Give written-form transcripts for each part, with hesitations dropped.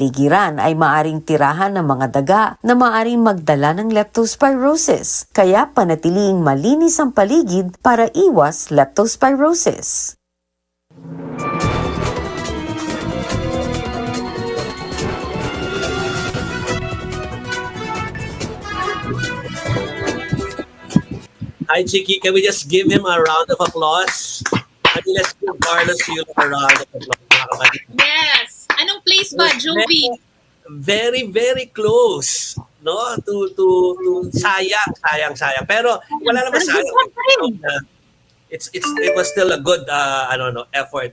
Ligiran ay maaring tirahan ng mga daga na maaring magdala ng leptospirosis, kaya panatiling malinis ang paligid para iwas leptospirosis. Hi, Chiki. Can we just give him a round of applause? I mean, let's give Carlos Yulo a round of applause, mga kapatid. Yes. Anong place ba, Jovi? Very, very close. No? To sayang. Pero wala naman sayang. It was still a good effort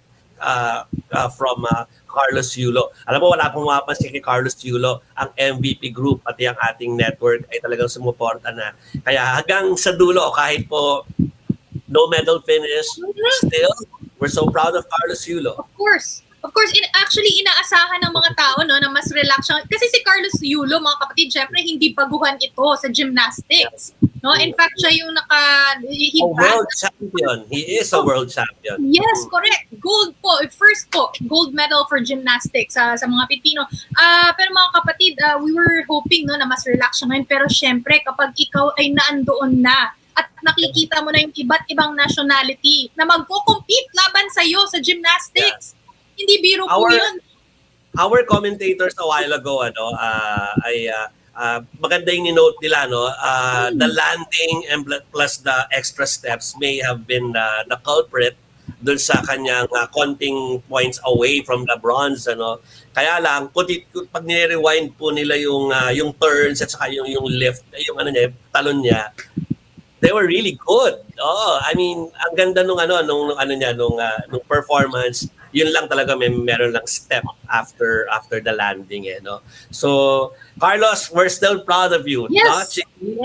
from Carlos Yulo. Alam mo, wala pong mapapansin kay Carlos Yulo. Ang MVP group, pati ang ating network ay talagang sumuporta na. Kaya hanggang sa dulo, kahit po no medal finish, still, we're so proud of Carlos Yulo. Of course. Actually, inaasahan ng mga tao no, na mas relax siya. Kasi si Carlos Yulo, mga kapatid, syempre, hindi baguhan ito sa gymnastics. No? In fact, siya yung world champion. He is a world champion. Yes, correct. Gold po. First po, gold medal for gymnastics sa mga Pilipino. Pero mga kapatid, we were hoping no, na mas relax siya ngayon. Pero syempre, kapag ikaw ay naandoon na at nakikita mo na yung iba't ibang nationality na magko-compete laban sa'yo sa gymnastics, hindi biro po yun. Our commentators a while ago maganda yung ni-note nila, no? The landing and plus the extra steps may have been the culprit dun sa kanyang konting points away from the bronze, ano. Kaya lang pag ni-rewind po nila yung turns at saka yung lift, yung talon niya, they were really good. Oh, I mean, ang ganda nung performance. Yun lang talaga, meron lang step after the landing, no? So, Carlos, we're still proud of you. Yes. No?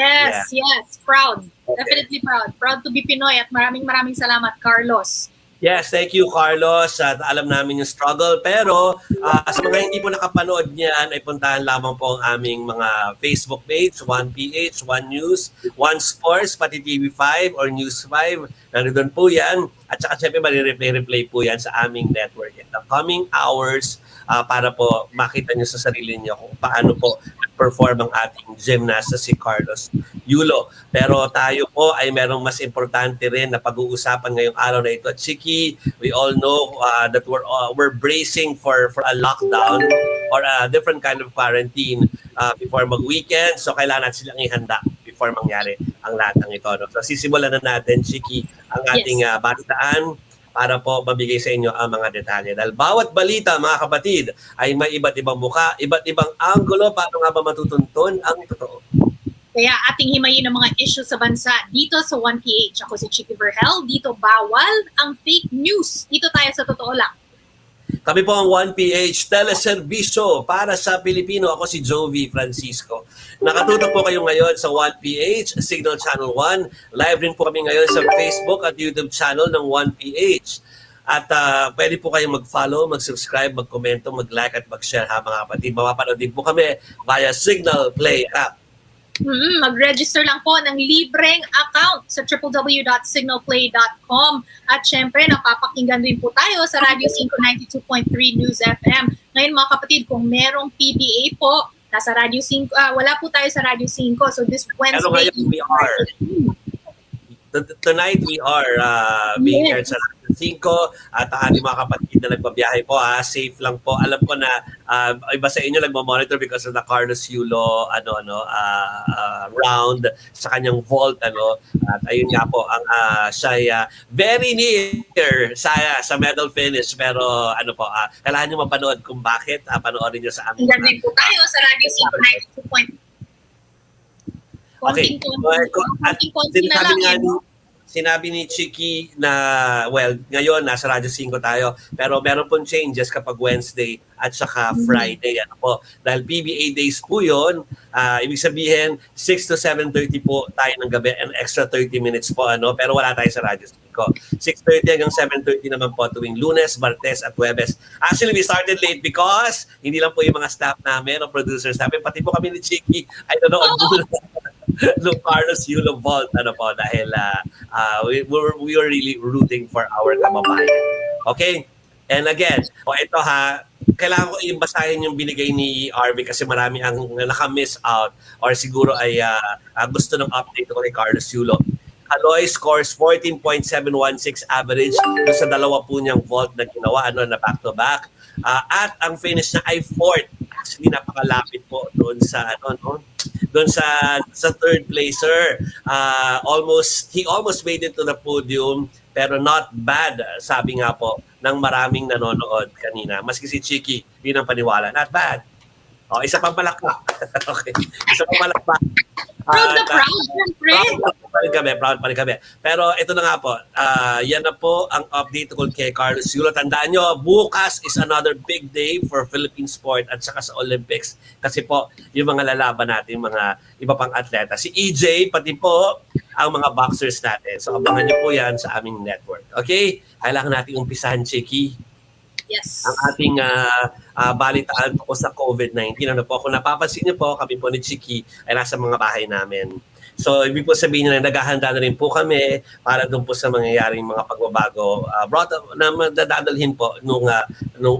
Yes. Proud. Okay. Definitely proud. Proud to be Pinoy at maraming salamat, Carlos. Yes, thank you, Carlos. At alam namin yung struggle. Pero sa mga hindi po nakapanood niyan, ay puntahan lamang po ang aming mga Facebook page, 1PH, 1 News, 1 Sports, pati TV5 or News 5. Nandun po yan. At saka siyempre, marireplay po yan sa aming network in the coming hours para po makita niyo sa sarili niyo kung paano po perform ang ating gymnast si Carlos Yulo. Pero tayo po ay merong mas importante rin na pag-uusapan ngayong araw na ito. At Chiki, we all know that we're bracing for a lockdown or a different kind of quarantine before mag-weekend. So kailangan natin silang ihanda before mangyari ang lahat ng ito. No? So sisimulan na natin, Chiki, ang ating balitaan para po mabigay sa inyo ang mga detalye. Dahil bawat balita, mga kapatid, ay may iba't ibang muka, iba't ibang anggulo, paano nga ba matutuntun ang totoo. Kaya ating himayin ang mga issues sa bansa dito sa 1PH. Ako si Chiki Verhel. Dito bawal ang fake news. Dito tayo sa totoo lang. Kami po ang 1PH Teleservisyo para sa Pilipino. Ako si Jovi Francisco. Nakatutok po kayo ngayon sa 1PH Signal Channel 1. Live rin po kami ngayon sa Facebook at YouTube channel ng 1PH. At pwede po kayong mag-follow, mag-subscribe, mag-komento, mag-like at mag-share ha mga kapatid. Mapapanood din po kami via Signal Play app. Mag-register lang po ng libreng account sa www.signalplay.com. At syempre, napapakinggan din po tayo sa Radio 5 92.3 News FM. Ngayon mga kapatid, kung merong PBA po, nasa Radio 5, wala po tayo sa Radio 5. So this Wednesday, pero ngayon we are. Tonight we are being aired sa 5 at ang ating mga kapatid na nagbabiyahe po, safe lang po. Alam ko na iba sa inyo nagmo-monitor because of the Carlos Yulo round sa kanyang vault at ayun nga po ang siya very near sa medal finish pero kailangan niyo mapanood kung bakit panoorin niyo sa aming. Ganun po tayo sa Radio 5 92. Okay. Sinabi ni Chiki na, ngayon nasa Radyo 5 tayo, pero meron pong changes kapag Wednesday at saka Friday. Dahil PBA days po yun, ibig sabihin 6 to 7:30 po tayo ng gabi and extra 30 minutes po, pero wala tayo sa Radyo 5. 6:30 hanggang 7:30 naman po tuwing Lunes, Martes at Huwebes. Actually, we started late because hindi lang po yung mga staff namin o producers namin, pati po kami ni Chiki ay nanood no Carlos Yulo Vault dahil we were really rooting for our kababayan. Okay? And again, ito ha, kailangan ko basahin yung binigay ni RV kasi marami ang naka-miss out or siguro ay gusto ng update ko kay Carlos Yulo. Aloy scores 14.716 average doon sa dalawa po niyang vault na ginawa na back-to-back. At ang finish na ay fourth. Actually, napakalapit po doon sa doon sa third placer. He almost made it to the podium pero not bad, sabi nga po ng maraming nanonood kanina. Maski si Chiki, di nang paniwala. Not bad. Isa pang palakpak. Okay. Isa pang palakpak. Proud na proud, siyempre. Proud pa rin kami. Pero ito na nga po, yan na po ang update ko kay Carlos Yulo. Tandaan nyo, bukas is another big day for Philippine sport at saka sa Olympics. Kasi po, yung mga lalaban natin, mga iba pang atleta. Si EJ, pati po ang mga boxers natin. So abangan nyo po yan sa aming network. Okay? Kailangan natin umpisahan, Chiki. Yes. Ang ating balitaan po sa COVID-19. Ano po, kung napapansin niyo po, kami po ni Chiki ay nasa mga bahay namin. So, ibig po sabihin na naghahanda na rin po kami para doon po sa mangyayaring mga pagbabago na dadalhin po nung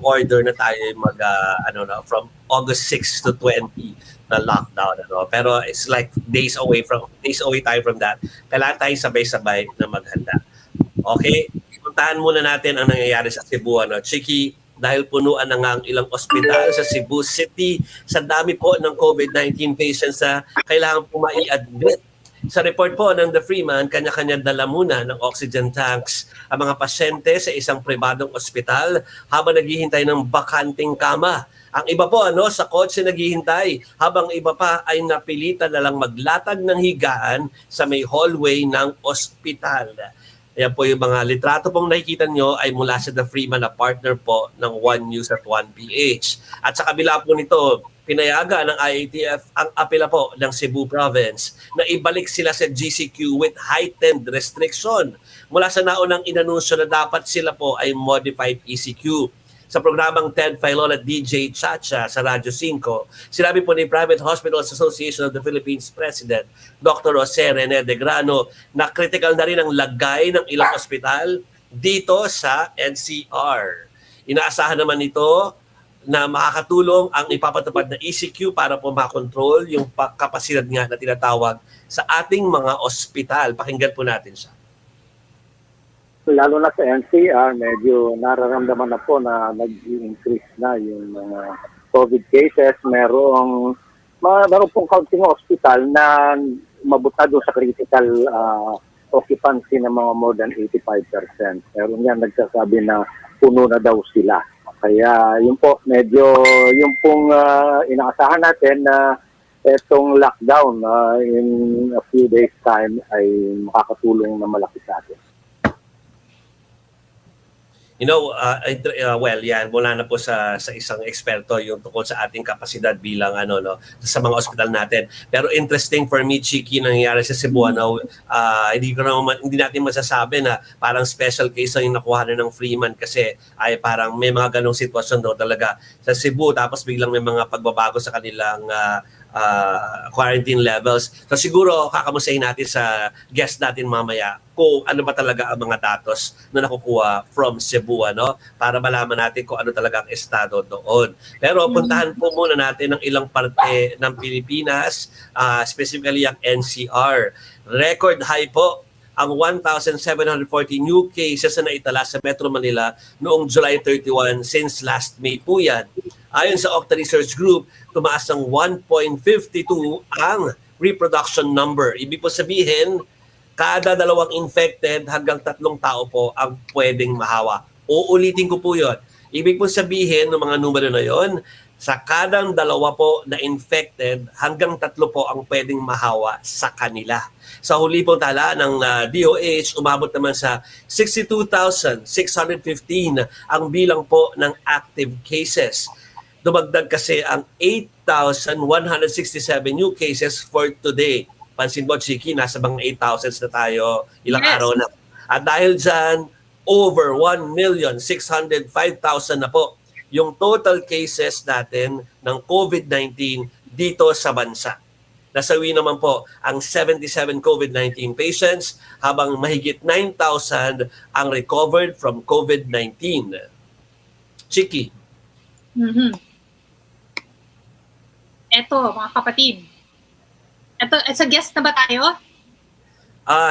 order na tayo from August 6 to 20 na lockdown. Pero it's like days away tayo from that. Kailangan tayo sabay-sabay na maghanda. Okay? Puntahan muna natin ang nangyayari sa Cebu. Chiki, dahil punuan na nga ang ilang ospital sa Cebu City, sa dami po ng COVID-19 patients na kailangan po mai-admit. Sa report po ng The Freeman, kanya-kanya dala muna ng oxygen tanks ang mga pasyente sa isang pribadong ospital habang naghihintay ng bakanting kama. Ang iba po sa kotse naghihintay habang iba pa ay napilitan na lang maglatag ng higaan sa may hallway ng ospital. Ayan po yung mga litrato pong nakikita nyo ay mula sa The Freeman na partner po ng One News at 1PH. At sa kabila po nito, pinayagan ng IATF ang apela po ng Cebu Province na ibalik sila sa GCQ with heightened restriction. Mula sa naunang inanunsyo na dapat sila po ay modified ECQ. Sa programang Ted Filon at DJ Chacha sa Radyo 5, sinabi po ni Private Hospitals Association of the Philippines President Dr. Jose Rene de Grano na critical na rin ang lagay ng ilang ospital dito sa NCR. Inaasahan naman ito na makakatulong ang ipapatupad na ECQ para po makontrol yung kapasidad nga na tinatawag sa ating mga ospital. Pakinggan po natin siya. Lalo na sa NCR, medyo nararamdaman na po na nag-increase na yung mga COVID cases. Meron pong counting hospital na umabot na doon sa critical occupancy ng mga more than 85%. Pero yan nagsasabi na puno na daw sila. Kaya yun po, medyo yung pong inaasahan natin na itong lockdown in a few days time ay makakatulong na malaki sa atin. Yan mula na po sa isang eksperto yung tungkol sa ating kapasidad bilang sa mga ospital natin. Pero interesting for me, Chiki, nangyayari sa Cebu, hindi natin masasabi na parang special case yung nakuha na ng Freeman kasi ay parang may mga ganong sitwasyon daw talaga sa Cebu tapos biglang may mga pagbabago sa kanilang quarantine levels. So siguro kakamusahin natin sa guest natin mamaya kung ano ba talaga ang mga datos na nakukuha from Cebu para malaman natin kung ano talaga ang estado doon. Pero puntahan po muna natin ang ilang parte ng Pilipinas, specifically ang NCR. Record high po ang 1,740 new cases na naitala sa Metro Manila noong July 31 since last May po yan. Ayon sa Octa Research Group, tumaas ng 1.52 ang reproduction number. Ibig po sabihin, kada dalawang infected hanggang 3 tao po ang pwedeng mahawa. Uulitin ko po yun. Ibig po sabihin ng mga numero na yon, sa kadang dalawa po na infected, hanggang 3 po ang pwedeng mahawa sa kanila. Sa huli pong tala ng DOH, umabot naman sa 62,615 ang bilang po ng active cases. Dumagdag kasi ang 8,167 new cases for today. Pansin mo, Chiki, nasa mga 8,000 na tayo ilang araw na. At dahil dyan, over 1,605,000 na po yung total cases natin ng COVID-19 dito sa bansa. Nasawi naman po ang 77 COVID-19 patients habang mahigit 9,000 ang recovered from COVID-19. Chiki. Mhm. Eto, mga kapatid. Eto, sa guest na ba tayo?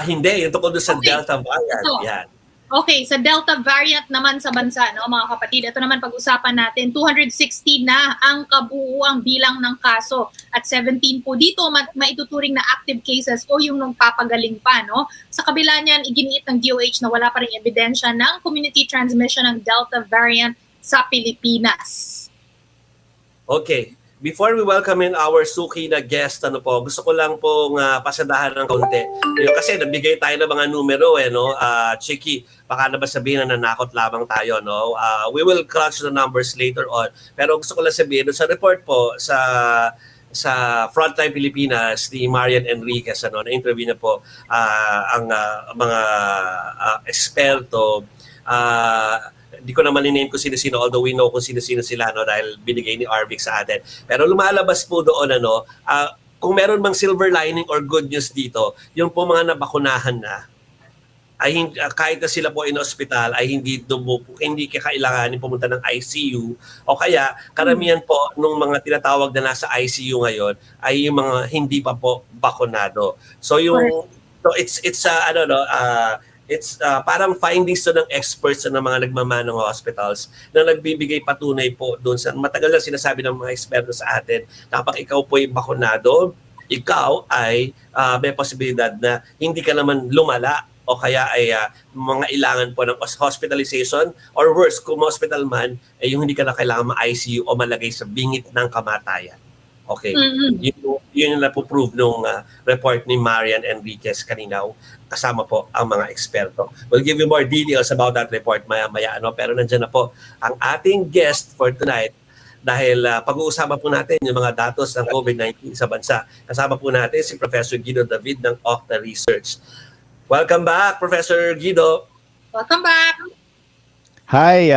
Hindi, yung tungkol doon sa Okay. Delta variant. Ito. Yan. Okay, sa Delta variant naman sa bansa, no, mga kapatid, ito naman pag-usapan natin, 260 na ang kabuuang bilang ng kaso at 17 po dito maituturing na active cases o yung nung papagaling pa. No? Sa kabila niyan, iginiit ng DOH na wala pa rin ebidensya ng community transmission ng Delta variant sa Pilipinas. Okay. Before we welcome in our suki na guest, gusto ko lang pong pasadahan ng kaunti. Kasi nabigay tayo ng mga numero, no? Chiki, baka na ba sabihin na nanakot lamang tayo, no? We will crunch the numbers later on. Pero gusto ko lang sabihin, sa report po sa Frontline Pilipinas ni Marian Enriquez, na-interview na po ang mga eksperto. Di ko naman i-name kung sino-sino, although we know kung sino-sino sila, no, dahil binigay ni Arvic sa atin. Pero lumalabas po doon, kung meron mang silver lining or good news dito, yung po mga nabakunahan na, ay kahit na sila po in ospital ay hindi kailanganin pumunta ng ICU, o kaya karamihan po nung mga tinatawag na nasa ICU ngayon ay yung mga hindi pa po bakunado. So it's parang findings to ng experts ng mga nagmamanong hospitals na nagbibigay patunay po doon sa matagal na sinasabi ng mga eksperto sa atin na kapag ikaw po ay bakunado, ikaw ay may posibilidad na hindi ka naman lumala o kaya ay mga ilangan po ng hospitalization or worse, kung hospital man, ay yung hindi ka na kailangan ma-ICU o malagay sa bingit ng kamatayan. Okay. Yun yung napoprove nung report ni Marian Enriquez kanina, kasama po ang mga eksperto. We'll give you more details about that report maya-maya. Pero nandiyan na po ang ating guest for tonight dahil pag-uusapan po natin yung mga datos ng COVID-19 sa bansa. Kasama po natin si Professor Guido David ng Octa Research. Welcome back, Professor Guido. Welcome back. Hi.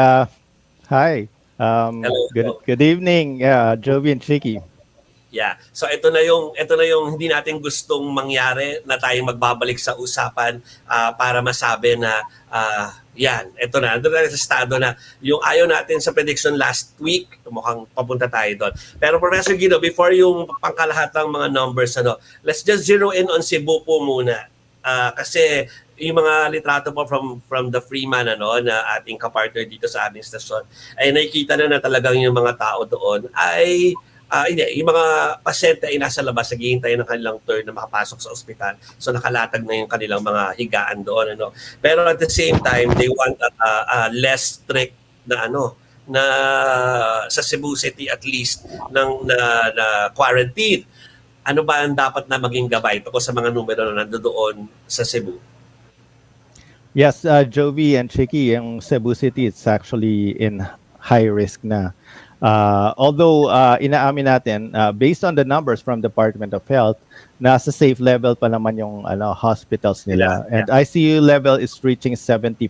Hi. Hello. Good evening, Jovi and Chiki. Yeah. So ito na yung hindi natin gustong mangyari na tayong magbabalik sa usapan para masabi na ito na. Doon na sa estado na yung ayaw natin sa prediction last week, mukhang papunta tayo doon. Pero Professor Guido, before yung pangkalahatang mga numbers, let's just zero in on Cebu po muna. Kasi yung mga litrato po from the Freeman na ating kapartner dito sa aming stasyon, ay nakikita na talagang yung mga tao doon ay yung mga pasyente ay nasa labas, naghihintay ng kanilang turn na makapasok sa ospital. So nakalatag na yung kanilang mga higaan doon. Pero at the same time, they want less strict na na sa Cebu City at least na quarantine. Ano ba ang dapat na maging gabay ko sa mga numero na nandoon sa Cebu? Yes, Jovi and Chiki, yung Cebu City, it's actually in high risk na. Although inaamin natin, based on the numbers from Department of Health, nasa safe level pa naman yung hospitals nila. And ICU level is reaching 70%.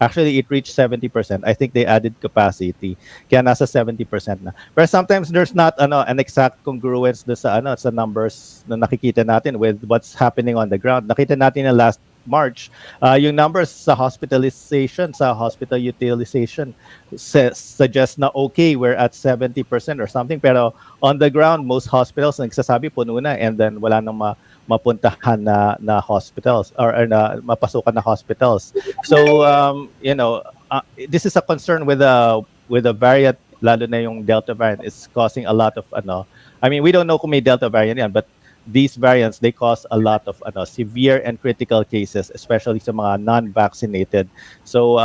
Actually, it reached 70%. I think they added capacity. Kaya nasa 70% na. But sometimes there's not an exact congruence sa numbers na nakikita natin with what's happening on the ground. Nakita natin na last March, yung numbers sa hospitalization, sa hospital utilization suggest na okay, we're at 70% or something. Pero on the ground, most hospitals nagsasabi puno na and then wala nang mapuntahan na hospitals or na mapasukan na hospitals. So, this is a concern with a variant, lalo na yung Delta variant is causing a lot of I mean, we don't know kung may Delta variant yan, but these variants, they cause a lot of severe and critical cases, especially sa mga non-vaccinated. So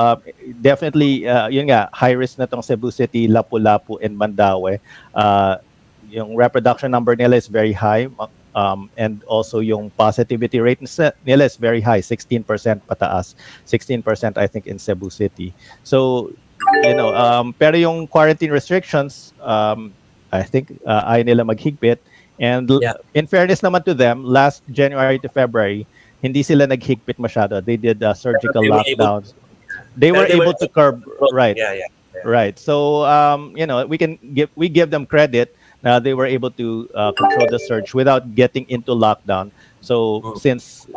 definitely, yun nga, high risk na tong Cebu City, Lapu-Lapu, and Mandaue. Yung reproduction number nila is very high, and also yung positivity rate nila is very high, 16% pataas. 16% I think in Cebu City. So, pero yung quarantine restrictions, I think ayaw nila maghigpit. And in fairness naman to them, last January to February, hindi sila naghigpit masyado. They did surgical lockdowns. They were able to curb, right? Right. So we give them credit. They were able to control the surge without getting into lockdown. So since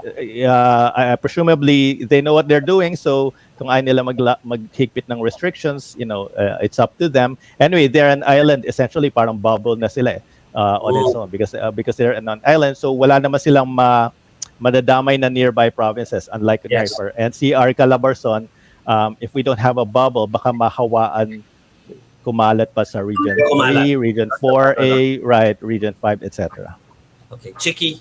presumably they know what they're doing, so kung ayaw nila maghigpit ng restrictions, it's up to them. Anyway, they're an island, essentially parang bubble na sila on its own because they're an island. So wala naman silang madadamay na nearby provinces. Unlike for NCR, Calabarzon, if we don't have a bubble, baka mahawaan kumalat pa sa Region 3, Region 4A, right, Region 5, etc. Okay, Chicky.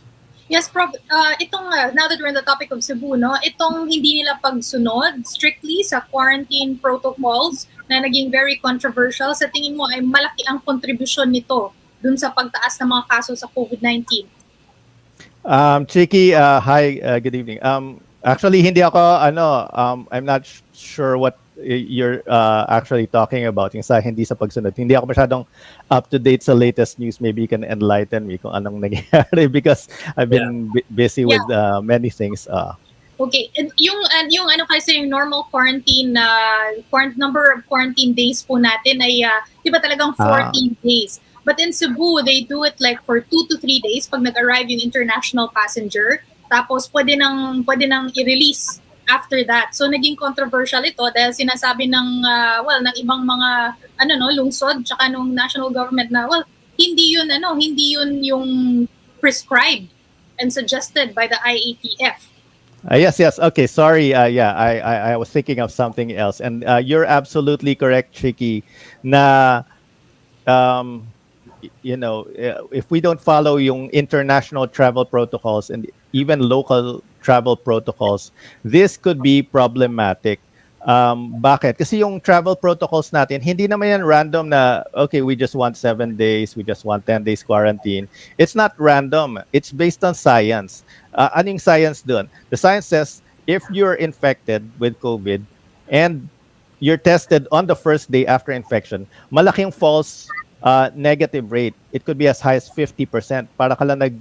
Yes, Prof. Now that we're on the topic of Cebu, no, itong hindi nila pagsunod strictly sa quarantine protocols na naging very controversial, sa tingin mo ay malaki ang kontribusyon nito dun sa pagtaas ng mga kaso sa COVID-19? Chicky, hi, good evening. Actually, hindi ako, I'm not sure what you're actually talking about yung sa hindi sa pagsunod. Hindi ako masyadong up to date sa latest news. Maybe you can enlighten me kung anong nangyayari because I've been busy with many things. Okay, and yung kasi yung normal quarantine number of quarantine days po natin ay di ba talagang 14 days. But in Cebu, they do it like for 2 to 3 days pag nag-arrive yung international passenger. Tapos pwede nang i-release after that. So naging controversial ito dahil sinasabi ng ibang mga lungsod tsaka nung national government na hindi yun yung prescribed and suggested by the IATF. Yes. Okay, sorry. I was thinking of something else. And you're absolutely correct, Chicky, na if we don't follow yung international travel protocols and even local travel protocols, this could be problematic. Bakit? Kasi yung travel protocols natin, hindi naman yan random na, okay, we just want 7 days, we just want 10 days quarantine. It's not random. It's based on science. Anong science dun? The science says, if you're infected with COVID and you're tested on the first day after infection, malaking false negative rate. It could be as high as 50%. Para ka lang nag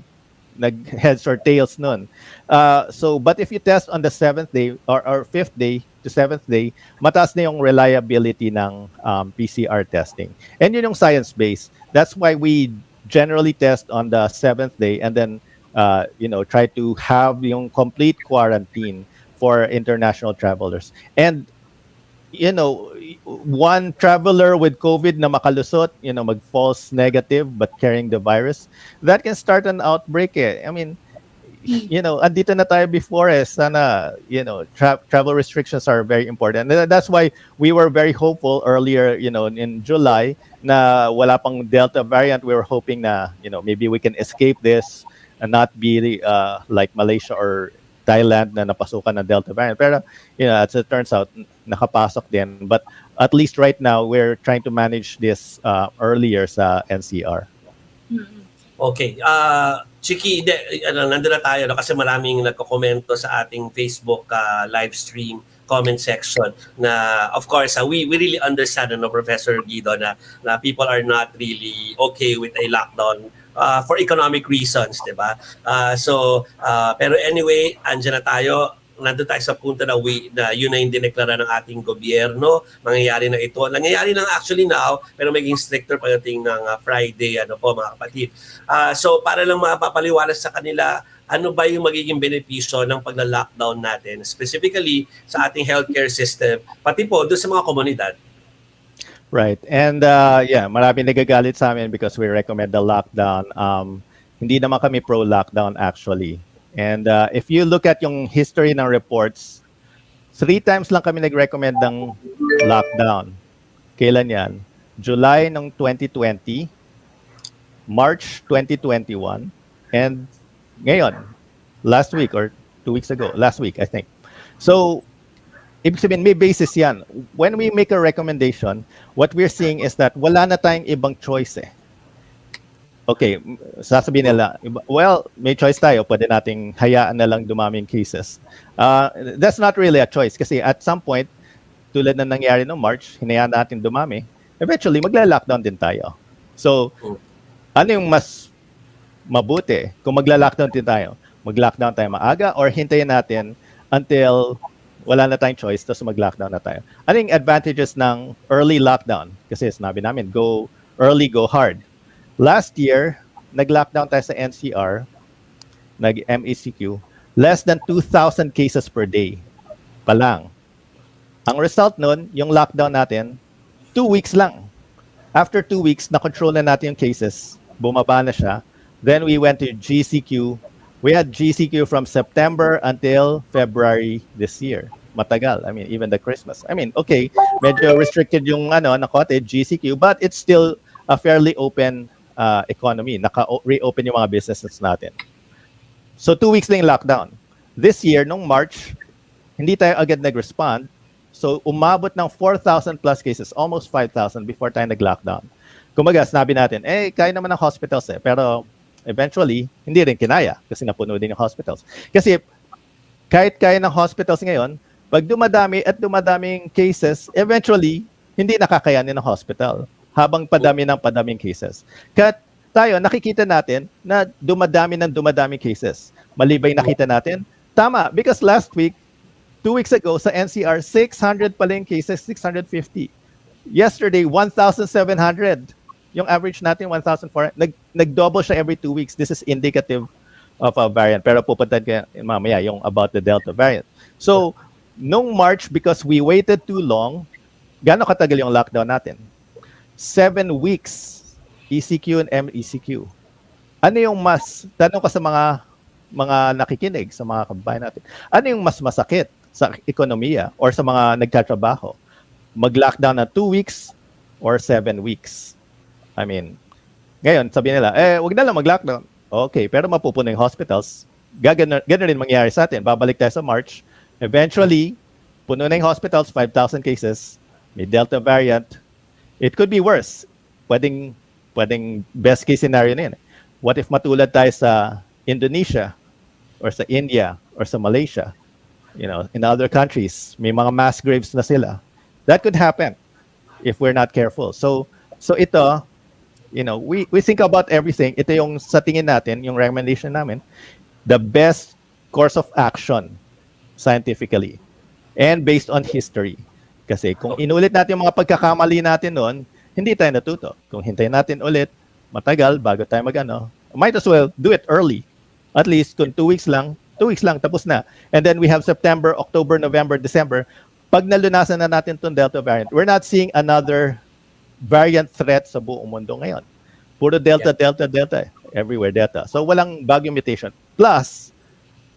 heads or tails nun. But if you test on the 7th day or 5th day to 7th day, mataas na yung reliability ng PCR testing. And yun yung science-based. That's why we generally test on the 7th day and then try to have yung complete quarantine for international travelers. And one traveler with COVID na makalusot, mag-false negative but carrying the virus, that can start an outbreak. I mean, andito na tayo before sana, travel restrictions are very important. And that's why we were very hopeful earlier, in July na wala pang Delta variant. We were hoping na, maybe we can escape this and not be like Malaysia or Thailand na napasukan ng Delta variant. Pero, as it turns out, nakapasok din. But at least right now, we're trying to manage this earlier sa NCR. Okay. Chiki, nandun na tayo kasi maraming nagko-komento sa ating Facebook live stream comment section na of course we really understand Professor Guido na people are not really okay with a lockdown for economic reasons, 'di ba? Pero anyway, andyan na tayo. Nandun tayo sa punto na yun na yung dineklara ng ating gobyerno. Mangyayari na ito. Nangyayari lang actually now, pero maging stricter pagdating ng Friday, mga kapatid. So para lang mapapaliwalas sa kanila, ano ba yung magiging benepisyo ng pagla-lockdown natin, specifically sa ating healthcare system, pati po doon sa mga komunidad. Right. And maraming nagagalit sa amin because we recommend the lockdown. Hindi naman kami pro-lockdown actually. And if you look at yung history ng reports, 3 times lang kami nag-recommend ng lockdown. Kailan yan? July ng 2020, March 2021, and ngayon, last week or 2 weeks ago, last week, I think. So, ibig sabihin, may basis yan. When we make a recommendation, what we're seeing is that wala na tayong ibang choice Okay, sasabihin nila, well, may choice tayo, pwede nating hayaan na lang dumaming cases. That's not really a choice kasi at some point, tulad na nangyari noong March, hinayaan natin dumami, eventually magla-lockdown din tayo. So, ano yung mas mabuti kung magla-lockdown din tayo? Mag-lockdown tayo maaga or hintayin natin until wala na tayong choice tapos mag-lockdown na tayo? Ano yung advantages ng early lockdown? Kasi sinabi namin, go early, go hard. Last year, nag-lockdown tayo sa NCR nag-MECQ, less than 2,000 cases per day pa lang. Ang result nun, yung lockdown natin, 2 weeks lang. After 2 weeks, na-control na natin yung cases. Bumaba na siya. Then we went to GCQ. We had GCQ from September until February this year. Matagal. I mean, even the Christmas. I mean, okay, medyo restricted yung na cottage, GCQ, but it's still a fairly open economy. Naka-reopen yung mga businesses natin. So 2 weeks lang yung lockdown. This year, nung March, hindi tayo agad nag-respond. So umabot ng 4,000 plus cases, almost 5,000 before tayo nag-lockdown. Kumaga, sinabi natin, kaya naman ng hospitals pero eventually, hindi rin kinaya kasi napuno din yung hospitals. Kasi kahit kaya ng hospitals ngayon, pag dumadami at dumadaming cases, eventually, hindi nakakayanin ng hospital habang padaming cases. Kaya tayo, nakikita natin na dumadaming cases. Malibay nakita natin, tama, because last week, 2 weeks ago, sa NCR, 600 pala yung cases, 650. Yesterday, 1,700. Yung average natin, 1,400. Nag-double siya every 2 weeks. This is indicative of a variant. Pero pupuntan ka mamaya yung about the Delta variant. So, nung March, because we waited too long, gaano katagal yung lockdown natin? 7 weeks, ECQ and MECQ. Ano yung tanong ko sa mga nakikinig, sa mga kababayan natin, ano yung mas masakit sa ekonomiya or sa mga nagtatrabaho? Mag-lockdown na 2 weeks or 7 weeks? I mean, ngayon, sabi nila, wag na lang mag-lockdown. Okay, pero mapupuno yung hospitals. Ganun rin mangyayari sa atin. Babalik tayo sa March. Eventually, puno na yung hospitals, 5,000 cases. May Delta variant. It could be worse. Pwedeng best case scenario na yun. What if matulad tayo sa Indonesia or sa India or sa Malaysia? In other countries, may mga mass graves na sila. That could happen if we're not careful. So ito, we think about everything. Ito yung sa tingin natin, yung recommendation namin, the best course of action scientifically and based on history. Kasi kung inulit natin yung mga pagkakamali natin noon, hindi tayo natuto. Kung hintayin natin ulit, matagal bago tayo might as well do it early. At least kung 2 weeks lang, tapos na. And then we have September, October, November, December. Pag nalunasan na natin itong Delta variant, we're not seeing another variant threat sa buong mundo ngayon. Puro Delta. Everywhere Delta. So walang bagong mutation. Plus,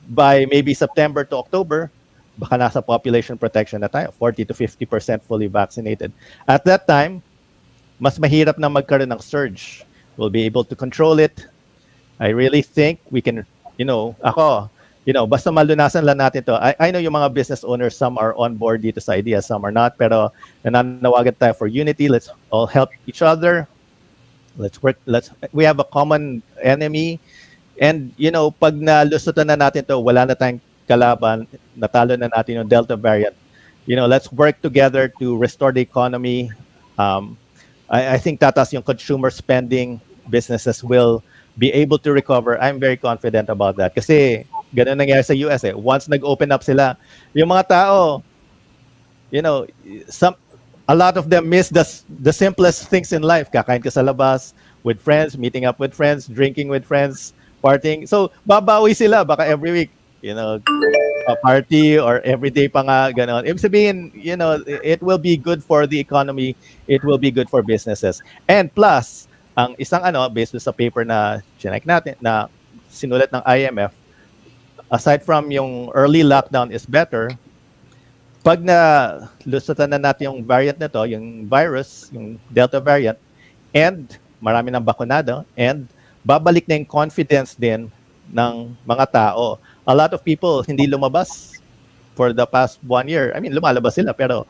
by maybe September to October, baka nasa population protection na tayo. 40 to 50% fully vaccinated. At that time, mas mahirap na magkaroon ng surge. We'll be able to control it. I really think we can, basta malunasan lang natin to. I know yung mga business owners, some are on board dito sa idea, some are not, pero nananawagan tayo for unity. Let's all help each other. Let's work. We have a common enemy. And, pag nalusutan na natin to, wala na tayong kalaban, natalo na natin yung Delta variant. Let's work together to restore the economy. I think tataas yung consumer spending. Businesses will be able to recover. I'm very confident about that. Kasi ganun nangyari sa US Once nag-open up sila, yung mga tao, a lot of them miss the simplest things in life. Kakain ka sa labas, with friends, meeting up with friends, drinking with friends, partying. So, babawi sila baka every week, a party or every day pa nga, ganon. Ibig sabihin, it will be good for the economy. It will be good for businesses. And plus, ang isang based sa paper na chinek natin, na sinulat ng IMF, aside from yung early lockdown is better, pag lusatan na natin yung variant na to, yung virus, yung Delta variant, and marami ng bakunado, and babalik na yung confidence din ng mga tao. A lot of people hindi lumabas for the past 1 year. I mean, lumalabas sila, pero,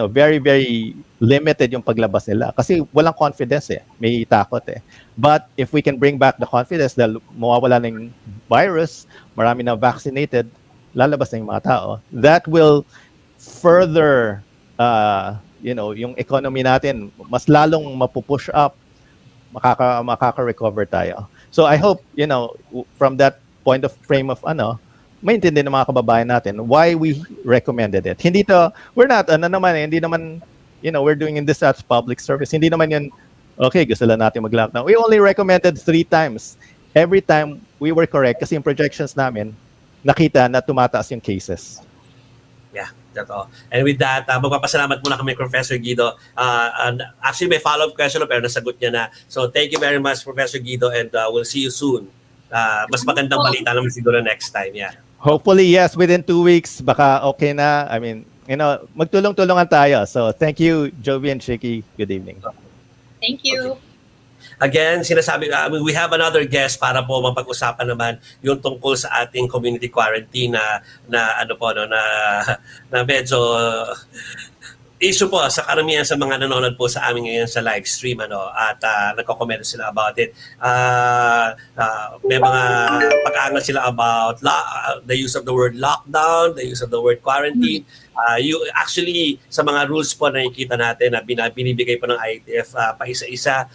very, very limited yung paglabas nila. Kasi walang confidence May takot But if we can bring back the confidence dahil mawawala ng virus, marami na vaccinated, lalabas na yung mga tao, that will further, yung economy natin, mas lalong mapupush up, makaka-recover tayo. So I hope, from that point of frame of maintindihan ng mga kababayan natin why we recommended it. Hindi to, we're not, hindi naman, we're doing this as public service. Hindi naman yun, okay, gusto lang natin mag-lockdown. We only recommended 3 times. every time we were correct kasi yung projections namin, nakita na tumataas yung cases. Yeah, totoo. And with that, magpapasalamat muna kami, Professor Guido. And actually, may follow-up question pero nasagot niya na. So thank you very much, Professor Guido, and we'll see you soon. Mas magandang balita naman siguro next time. Yeah. Hopefully, yes, within 2 weeks, baka okay na. I mean, magtulong-tulungan tayo. So thank you, Jovi and Shiki. Good evening. Thank you. Okay. Again, we have another guest para po mapag-usapan naman yung tungkol sa ating community quarantine na medyo issue po sa karamihan sa mga nanonood po sa amin ngayon sa live stream at nagko-comment sila about it. May mga pag-aangal sila about the use of the word lockdown, the use of the word quarantine. Actually, sa mga rules po na nakikita natin na binibigay po ng IATF pa isa-isa,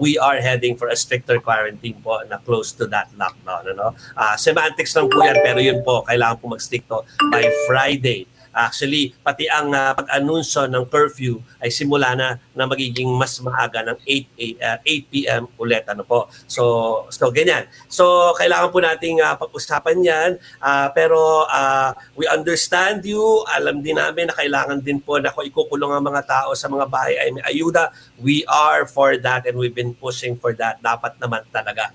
we are heading for a stricter quarantine po na close to that lockdown. Semantics lang po yan, pero yun po, kailangan po mag-stick to by Friday. Actually, pati ang pag-anunsyo ng curfew ay simula na magiging mas maaga ng 8 p.m. ulit. So ganyan. So, kailangan po nating pag-usapan yan. Pero we understand you. Alam din namin na kailangan din po na kung ikukulong ang mga tao sa mga bahay ay may ayuda. We are for that and we've been pushing for that. Dapat naman talaga.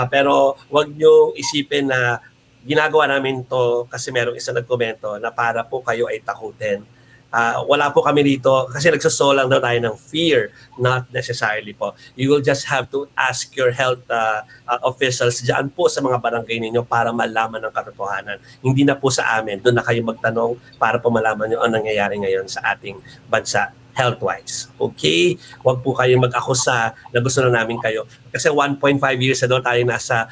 Pero wag nyo isipin na ginagawa namin to kasi merong isa nagkomento na para po kayo ay takutin. Wala po kami dito kasi nagsusolang daw tayo ng fear, not necessarily po. You will just have to ask your health officials dyan po sa mga barangay ninyo para malaman ang katotohanan. Hindi na po sa amin. Doon na kayo magtanong para po malaman nyo ang nangyayari ngayon sa ating bansa health-wise. Okay? Huwag po kayong mag-akusa na gusto na namin kayo. Kasi 1.5 years na tayo nasa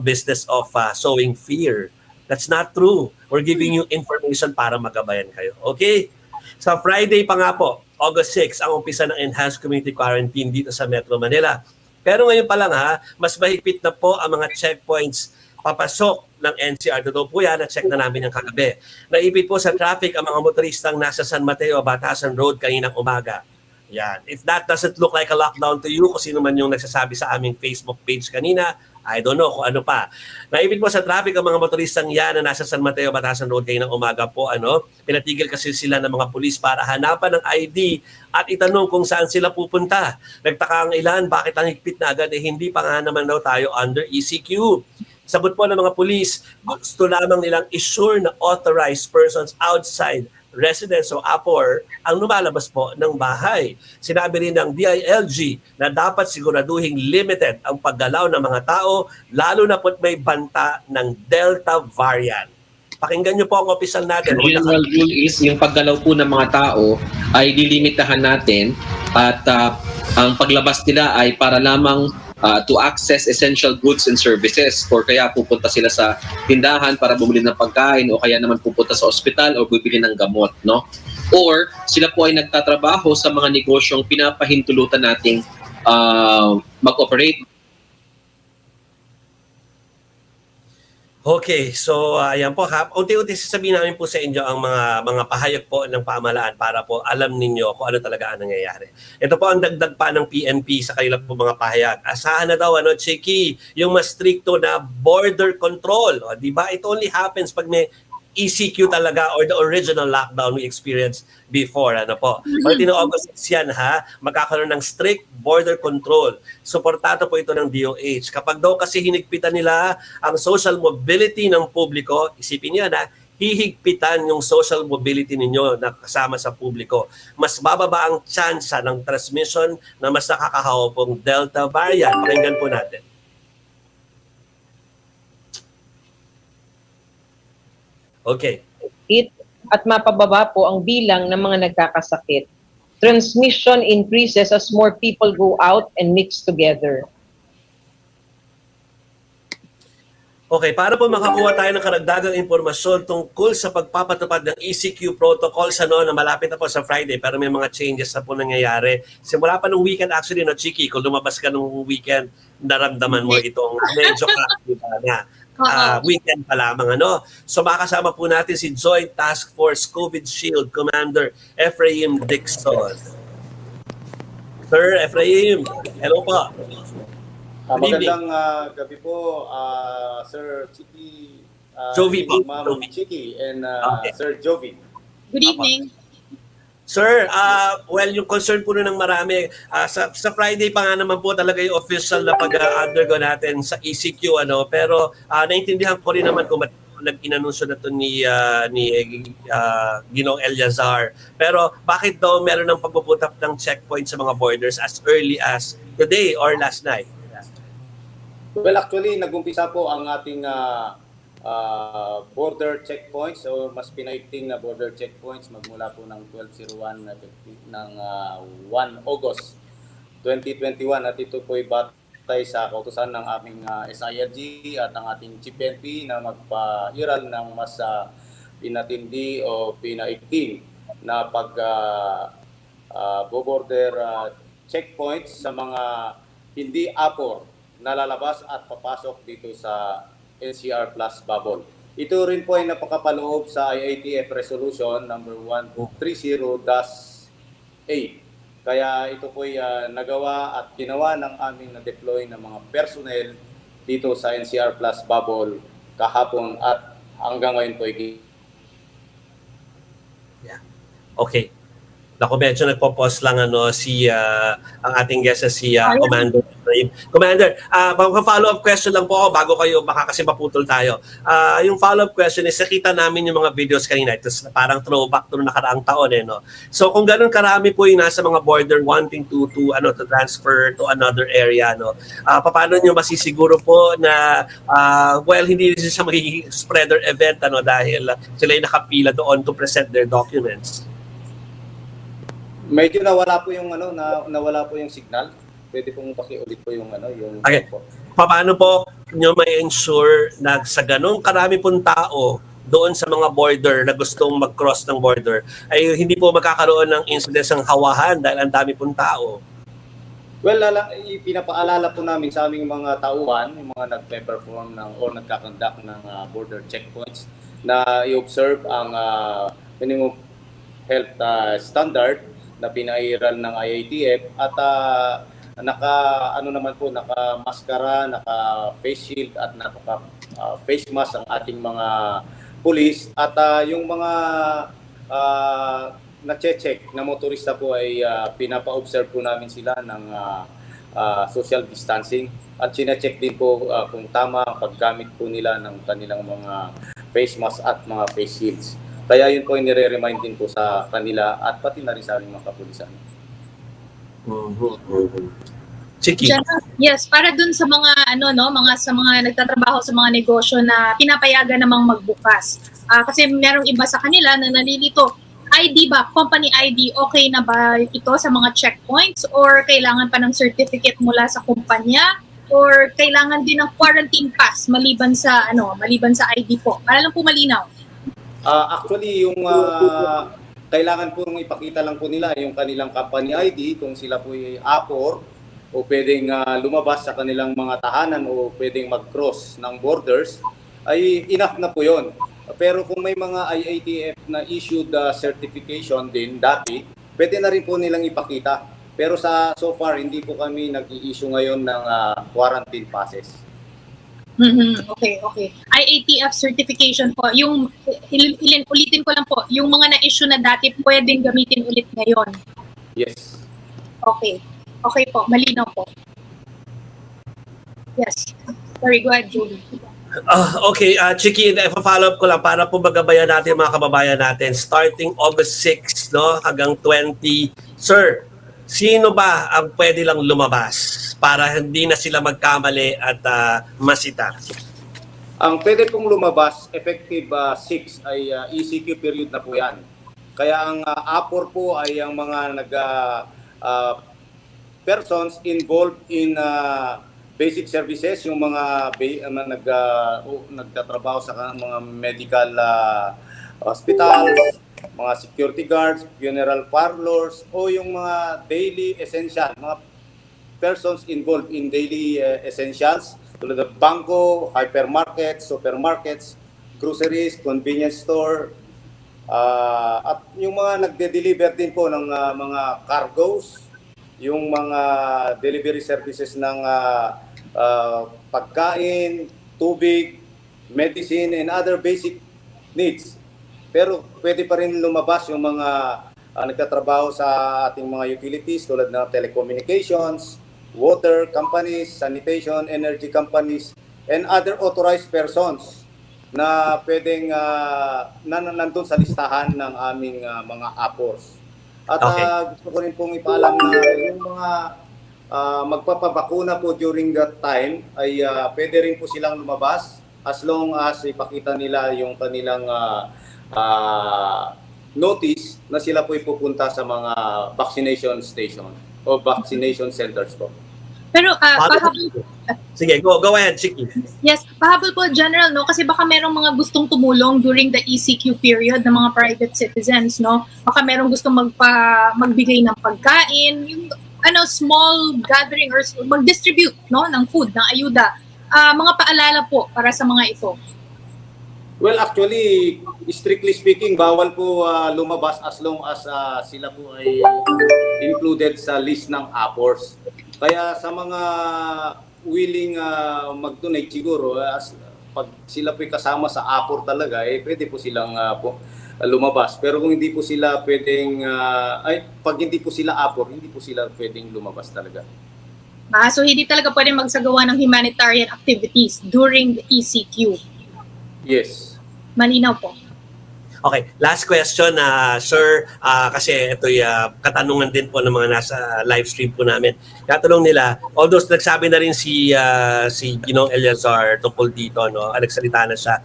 business of sowing fear. That's not true. We're giving you information para magabayan kayo. Okay? Sa Friday pa nga po, August 6, ang umpisa ng Enhanced Community Quarantine dito sa Metro Manila. Pero ngayon pa lang mas mahigpit na po ang mga checkpoints papasok ng NCR. Totoo po yan, na-check na namin yung kagabi. Naipit po sa traffic ang mga motoristang nasa San Mateo, Batasan Road kaninang umaga. Yan. If that doesn't look like a lockdown to you, kung sino man yung nagsasabi sa aming Facebook page kanina, I don't know kung ano pa. Naipit po sa traffic ang mga motoristang yan na nasa San Mateo, Batasan Road kaninang umaga po. Pinatigil kasi sila ng mga pulis para hanapan ng ID at itanong kung saan sila pupunta. Nagtaka ang ilan, bakit ang higpit na agad hindi pa nga naman daw tayo under ECQ. Sagot po ng mga pulis, gusto lamang nilang assure na authorized persons outside residence o APOR ang lumalabas po ng bahay. Sinabi rin ng DILG na dapat siguraduhing limited ang paggalaw ng mga tao, lalo na po't may banta ng Delta variant. Pakinggan niyo po ang opisyal natin. The general rule is yung paggalaw po ng mga tao ay lilimitahan natin at ang paglabas nila ay para lamang to access essential goods and services or kaya pupunta sila sa tindahan para bumili ng pagkain o kaya naman pupunta sa ospital o bibili ng gamot, no? Or sila po ay nagtatrabaho sa mga negosyong pinapahintulutan nating mag-operate. Okay, so ayan po unti-unti sasabihin namin po sa inyo ang mga pahayag po ng pamahalaan para po alam ninyo kung ano talaga ang nangyayari. Ito po ang dagdag pa ng PNP sa kanilang po mga pahayag. Asahan na daw Chiki, yung mas stricto na border control. Di ba? It only happens pag may ECQ talaga or the original lockdown we experienced before. Pag August 6 yan magkakaroon ng strict border control. Suportado po ito ng DOH. Kapag daw kasi hinigpitan nila ang social mobility ng publiko, isipin niyo hihigpitan yung social mobility ninyo na kasama sa publiko. Mas bababa ang tsansa ng transmission na mas nakakahawapong Delta variant. Pakinggan po natin. Okay. At mapababa po ang bilang ng mga nagkakasakit. Transmission increases as more people go out and mix together. Okay, para po makakuha tayo ng karagdagang impormasyon tungkol sa pagpapatupad ng ECQ protocols na malapit na po sa Friday pero may mga changes na po nangyayari. Simula pa nung weekend actually, Chiki, kung lumabas ka nung weekend, naramdaman mo itong medyo na weekend pa lamang. So makakasama po natin si Joint Task Force COVID Shield Commander Ephraim Dickson. Sir Ephraim, hello po. Good evening. Magandang gabi po, Sir Chiki, Jovi po. Ma'am Jovi. Chiki, and Okay. Sir Jovi. Good evening. Sir, well, yung concern po ng marami, sa Friday pa nga naman po talaga yung official na pag-undergo natin sa ECQ, pero naintindihan ko rin naman kung nag-inanunsyo na to ni Ginoong Eliazar. Pero bakit daw meron ng pagpuputap ng checkpoint sa mga borders as early as today or last night? Well, actually, nag-umpisa po ang ating border checkpoints o mas pinaigting na border checkpoints magmula po ng 12:01 ng 1 August 2021 at ito po ay batay sa kautusan ng aming SILG at ang ating Chief NP na magpairal ng mas pinatindi o pinaigting na border checkpoints sa mga hindi apor na lalabas at papasok dito sa NCR Plus Bubble. Ito rin po ay napakapaloob sa IATF Resolution number 1230-8. Kaya ito po ay nagawa at ginawa ng aming na-deploy ng mga personnel dito sa NCR Plus Bubble kahapon at hanggang ngayon po ay Okay. Naku, medyo nagpo-pause lang ang ating guest si Commander Ephraim. Commander, follow-up question lang po ako bago kayo, baka kasi maputol tayo. Yung follow-up question is, nakita namin yung mga videos kanina, ito parang throwback to nakaraang taon. So kung ganun karami po yung nasa mga border wanting to transfer to another area, paano nyo masisiguro po na hindi siya magiging spreader event dahil sila yung nakapila doon to present their documents? medyo nawala po yung nawala po yung signal. Pwede pong pakiulit po yung Okay. Paano po nyo may ensure na sa ganung karami pong tao doon sa mga border na gustong mag-cross ng border ay hindi po magkakaroon ng incidents ng hawahan dahil ang dami pong tao? Well, pinapaalala po namin sa aming mga tauhan, yung mga nagpe-perform o nagkakandak ng border checkpoints na i-observe ang minimum health standard na pinairal ng IATF at naka-maskara, naka-face shield at naka-face mask ang ating mga pulis at yung mga na-check na motorista po ay pinapa-observe po namin sila ng social distancing at sina-check din po kung tama ang paggamit po nila ng kanilang mga face mask at mga face shields. Kaya yun po ay nire-remind din po sa kanila at pati na rin sa aming mga kapulisan. Chiki. Yes, para dun sa mga sa mga nagtatrabaho sa mga negosyo na pinapayagan namang magbukas. Kasi merong iba sa kanila na nalilito. ID ba? Company ID, okay na ba ito sa mga checkpoints or kailangan pa ng certificate mula sa kumpanya or kailangan din ng quarantine pass maliban sa ID po? Para lang po malinaw. Actually, yung kailangan po ipakita lang po nila yung kanilang company ID kung sila po ay apor o pwedeng lumabas sa kanilang mga tahanan o pwedeng mag-cross ng borders, ay enough na po yun. Pero kung may mga IATF na issued certification din dati, pwede na rin po nilang ipakita. Pero so far, hindi po kami nag-i-issue ngayon ng quarantine passes. Okay. IATF certification po. Yung ulitin ko lang po, yung mga na-issue na dati pwedeng gamitin ulit ngayon. Yes. Okay. Okay po, malinaw po. Yes. Sorry, go ahead, Julie. Okay, Chiki, follow up ko lang para po magabayan natin mga kababayan natin. Starting August 6 hanggang 20, Sir, sino ba ang pwede lang lumabas para hindi na sila magkamali at masita? Ang pwede pong lumabas, effective 6 ay ECQ period na po yan. Kaya ang APOR po ay ang mga persons involved in basic services, yung mga nagtatrabaho sa mga medical hospitals, mga security guards, funeral parlors, o yung mga daily essential, mga persons involved in daily essentials, tulad ng bangko, hypermarkets, supermarkets, groceries, convenience store, at yung mga nagde-deliver din po ng mga cargos, yung mga delivery services ng pagkain, tubig, medicine, and other basic needs. Pero pwede pa rin lumabas yung mga nagtatrabaho sa ating mga utilities tulad ng telecommunications, water companies, sanitation, energy companies, and other authorized persons na pwedeng nandun sa listahan ng aming mga APORs. At gusto ko rin pong ipaalam na yung mga magpapabakuna po during that time ay pwede rin po silang lumabas as long as ipakita nila yung kanilang notice na sila po ipupunta sa mga vaccination station o vaccination centers po. Pero pahabol, Sige, go ahead, Chiki. yes, pahabol po General, no? Kasi baka merong mga gustong tumulong during the ECQ period ng mga private citizens, no? Baka merong gustong magbigay ng pagkain, yung small gathering or mag-distribute, no, ng food, ng ayuda. Mga paalala po para sa mga ito. Well, actually, strictly speaking, bawal po lumabas as long as sila po ay included sa list ng APORs. Kaya sa mga willing mag-donate siguro, pag sila po kasama sa APOR talaga, pwede po silang lumabas. Pero kung hindi po sila pwedeng, pag hindi po sila APOR, hindi po sila pwedeng lumabas talaga. So hindi talaga pwedeng magsagawa ng humanitarian activities during the ECQ. Yes. Malinaw po. Okay, last question, sir, kasi ito'y katanungan din po ng mga nasa live stream po namin. Katanong nila, although nagsabi na rin si Ginong Eleazar tungkol dito, no, nagsalita na siya,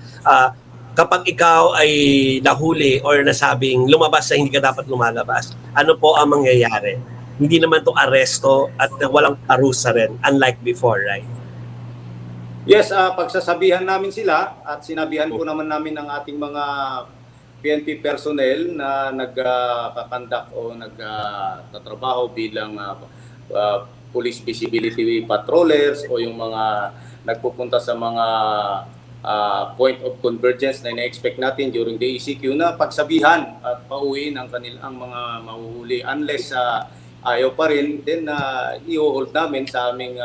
kapag ikaw ay nahuli or nasabing lumabas na hindi ka dapat lumalabas, ano po ang mangyayari? Hindi naman to aresto at walang parusa rin, unlike before, right? Yes, pagsasabihan namin sila at sinabihan po naman namin ang ating mga PNP personnel na nagkakandak o nagtatrabaho bilang police visibility patrollers o yung mga nagpupunta sa mga point of convergence na ina-expect natin during the ECQ na pagsabihan at pauwiin ang kanilang mga mahuhuli unless ayaw pa rin, then i-hold namin sa aming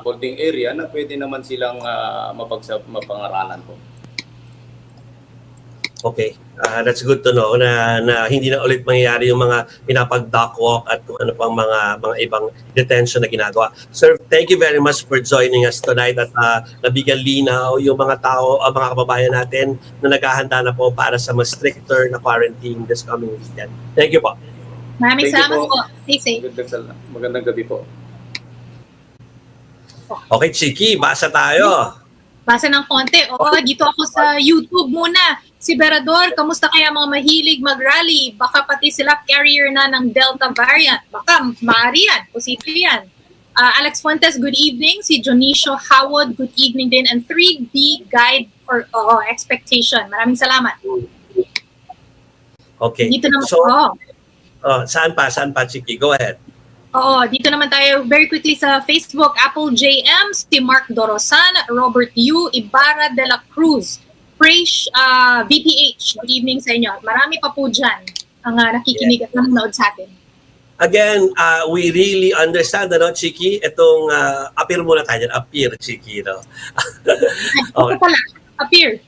holding area na pwede naman silang mapangaralan po. Okay, that's good to know na hindi na ulit mangyayari yung mga pinapag-dock walk at kung ano pang mga ibang detention na ginagawa. Sir, thank you very much for joining us tonight at nabigyan linaw yung mga tao, mga kababayan natin na naghahanda na po para sa mas stricter na quarantine this coming weekend. Thank you po. Maraming salamat po. Stay safe. Magandang gabi po. Okay, Chiki, basa tayo. Basa ng konti. Dito ako sa YouTube muna. Si Berador, kamusta kaya mga mahilig mag-rally? Baka pati sila carrier na ng Delta variant. Baka maaari yan. Posible yan. Alex Fuentes, good evening. Si Jonicio Howard, good evening din. And 3D guide or expectation. Maraming salamat. Okay. Dito naman, saan pa, Chiki? Go ahead. Dito naman tayo very quickly sa Facebook. Apple JM, si Mark Dorosan, Robert Yu, Ibarra de la Cruz, Praise VPH. Good evening sa inyo. Marami pa po dyan ang nakikinig at nanonood sa atin. Again, we really understand, Chiki? Itong, appear muna tayo dyan. Appear, Chiki, no? Okay. Pala, appear.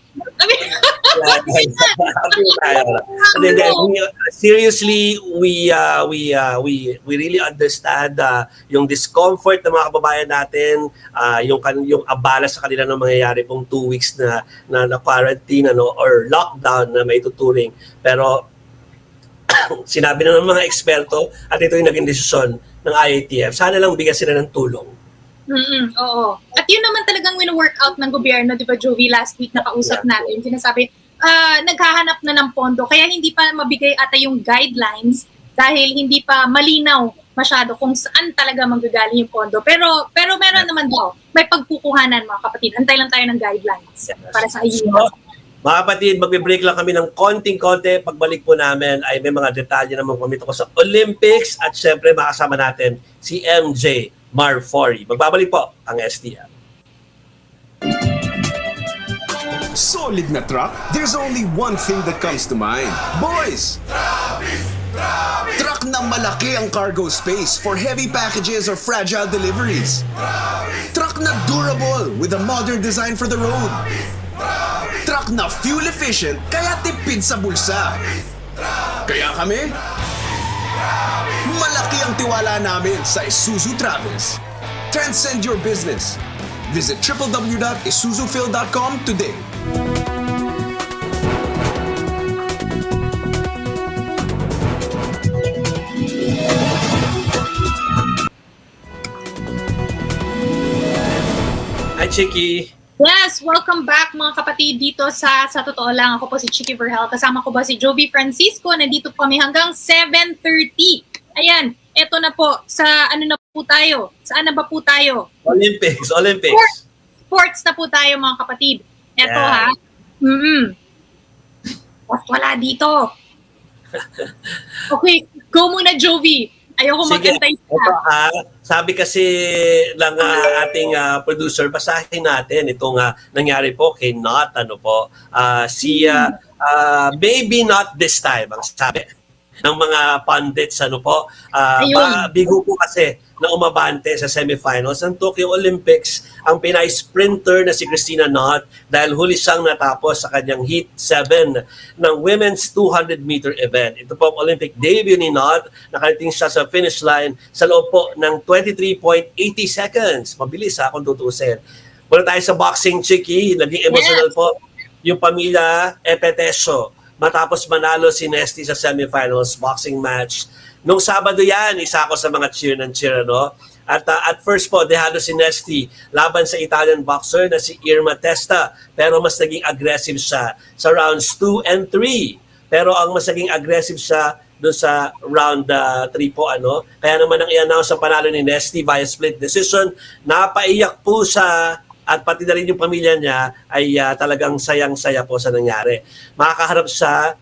Seriously, we really understand yung discomfort ng mga kababayan natin, yung abala sa kanila ng mangyayari pong 2 weeks na quarantine or lockdown na may tuturing. Pero sinabi na ng mga eksperto at ito yung naging desisyon ng IATF. Sana lang bigyan sila ng tulong. Oo. At yun naman talagang wino-workout ng gobyerno, di ba, Jovi, last week nakausap natin. Sinasabi, naghahanap na ng pondo, kaya hindi pa mabigay ata yung guidelines dahil hindi pa malinaw masyado kung saan talaga manggagaling yung pondo. Pero meron naman daw, may pagkukuhanan mga kapatid. Antay lang tayo ng guidelines para sa ayuda. Mga kapatid, magbe-break lang kami ng konting-konti. Pagbalik po namin ay may mga detalye naman pamito ko sa Olympics at syempre makasama natin si MJ Marfori. Magbabalik po ang STL. Solid na truck? There's only one thing that comes to mind. Boys! Truck na malaki ang cargo space for heavy packages or fragile deliveries. Truck na durable with a modern design for the road. Truck na fuel efficient kaya tipid sa bulsa. Kaya kami, malaki ang tiwala namin sa Isuzu Travels. Transcend your business. Visit www.isuzufil.com today. Hi, Chiki. Yes, welcome back mga kapatid dito sa Totoo Lang. Ako po si Chiki Verhel. Kasama ko ba si Jovi Francisco. Nandito po kami hanggang 7:30. Ayan, eto na po. Sa ano na po tayo? Saan na ba po tayo? Olympics. Sports na po tayo mga kapatid. Eto ha. Wala dito. Okay, go muna Jovi. Ayoko mag-antay Ito sabi kasi ng ating producer, basahin natin itong nangyari po kay Not, maybe not this time, ang sabi ng mga pundits, bigo po kasi na umabante sa semifinals ng Tokyo Olympics ang Pinay sprinter na si Christina Not dahil huli siyang natapos sa kanyang Heat 7 ng women's 200-meter event. Ito po ang Olympic debut ni Not. Nakarating siya sa finish line sa loob po ng 23.80 seconds. Mabilis kung tutusin. Muna tayo sa boxing, Chiki. Naging emotional po yung pamilya Epetesio matapos manalo si Nesty sa semifinals boxing match. Nung Sabado yan, isa ako sa mga cheer ng cheer, no? At first po, dehado si Nesty laban sa Italian boxer na si Irma Testa. Pero mas naging aggressive siya sa rounds 2 and 3. Pero ang mas naging aggressive siya doon sa round 3 po, Kaya naman ang i-announce sa panalo ni Nesty via split decision, napaiyak po siya at pati na rin yung pamilya niya ay talagang sayang-saya po sa nangyari. Makakaharap siya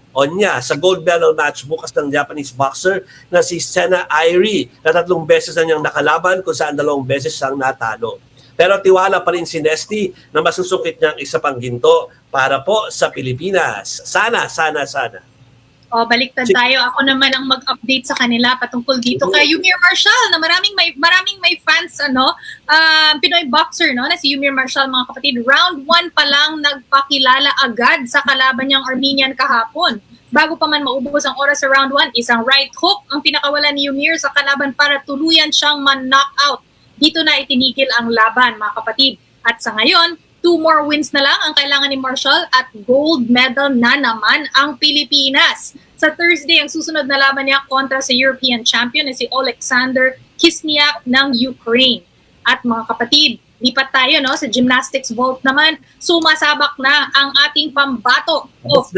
sa gold medal match bukas ng Japanese boxer na si Sena Airi na 3 beses na niyang nakalaban kung saan 2 beses siyang natalo. Pero tiwala pa rin si Nesty na masusungkit niyang isa pang ginto para po sa Pilipinas. Sana. Baliktad tayo. Ako naman ang mag-update sa kanila patungkol dito kay Yumir Marshall na maraming may fans Pinoy boxer na si Yumir Marshall mga kapatid. Round 1 pa lang nagpakilala agad sa kalaban niyang Armenian kahapon. Bago pa man maubos ang oras sa round 1, isang right hook ang pinakawala ni Yumir sa kalaban para tuluyan siyang man-knockout. Dito na itinigil ang laban mga kapatid. At sa ngayon, 2 more wins na lang ang kailangan ni Marshall at gold medal na naman ang Pilipinas. Sa Thursday, ang susunod na laban niya kontra sa European champion na si Alexander Kisniak ng Ukraine. At mga kapatid, lipat tayo sa gymnastics vault naman. Sumasabak na ang ating pambato. Tapos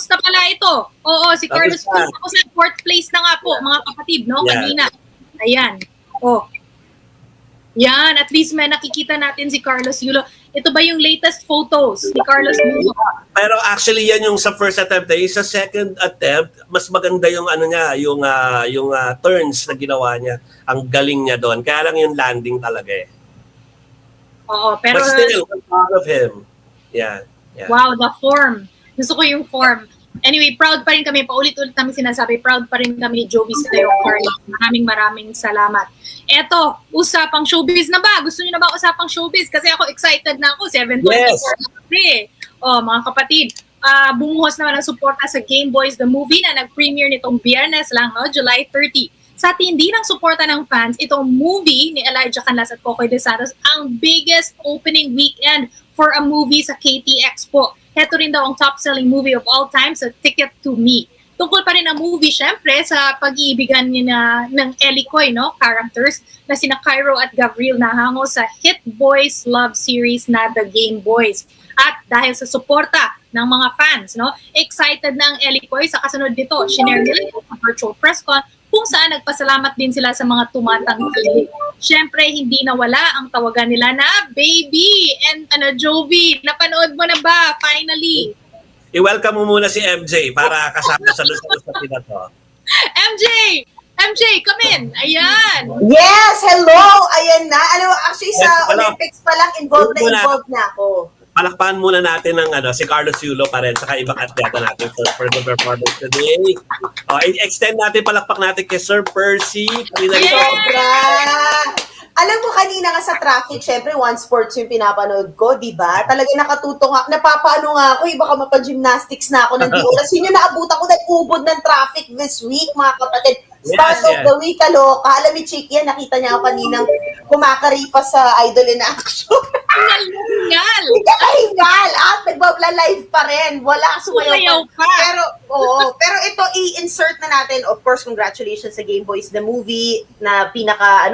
na pala ito. Oo, si Carlos Cruz ako sa 4th place na nga po mga kapatid, kanina. Ayan. Yan, at least may nakikita natin si Carlos Yulo. Ito ba yung latest photos ni Carlos Yulo? Pero actually yan yung sa first attempt. Sa second attempt, mas maganda yung yung turns na ginawa niya. Ang galing niya doon. Kaya lang yung landing talaga Oo, pero but still, I'm proud of him. Yeah. Wow, the form. Gusto ko yung form. Anyway, proud pa rin kami. Paulit-ulit namin sinasabi, proud pa rin kami ni Jovi sa tayo, Carlos. Maraming salamat. Eto, usapang showbiz na ba? Gusto niyo na ba usapang showbiz? Kasi ako excited na ako. 7:24 na kasi. Mga kapatid, bumuhos naman ang suporta sa Game Boys the movie na nag-premiere nitong Biyernes lang, July 30. Sa tindi ng suporta ng fans, itong movie ni Elijah Canlas at Cocoy De Santos ang biggest opening weekend for a movie sa KT Expo. Ito rin daw ang top-selling movie of all time sa Ticket to Me. Tungkol pa rin ang movie, syempre, sa pag-iibigan niya ng Elikoy, characters na sina Cairo at Gavril na hango sa hit boys love series na The Game Boys. At dahil sa suporta ng mga fans, excited na ang Elikoy sa kasunod nito. Shinare nila sa virtual press con kung saan nagpasalamat din sila sa mga tumatangkilik. Syempre, hindi nawala ang tawagan nila na baby and Jovi. Napanood mo na ba? Finally. I-welcome mo muna si MJ para kasama sa usapin na to. MJ, come in. Ayan. Yes, hello. Ayan na. Actually sa Olympics pa lang involved na ako. palakpakan muna natin ng si Carlos Yulo pa rin, saka ibang atleta natin for the performance today. Extend natin, palakpak natin kay Sir Percy. Sobra! Alam mo, kanina nga sa traffic, syempre, One Sports yung pinapanood ko, di ba? Talagang nakatuto nga, napapaano nga ako, baka mapa-gymnastics na ako ng di oras. Yun yung naabutan ko dahil ubod ng traffic this week, mga kapatid. Start of the week, kaloka. Alam ni Chick yan, nakita niya ako kaninang kumakaripa sa Idol in Action. Hingal! Hindi ka kahingal! At nagbabla-live pa rin. Wala, sumayaw pa. Pero ito, i-insert na natin. Of course, congratulations sa Game Boys, the movie na pinaka,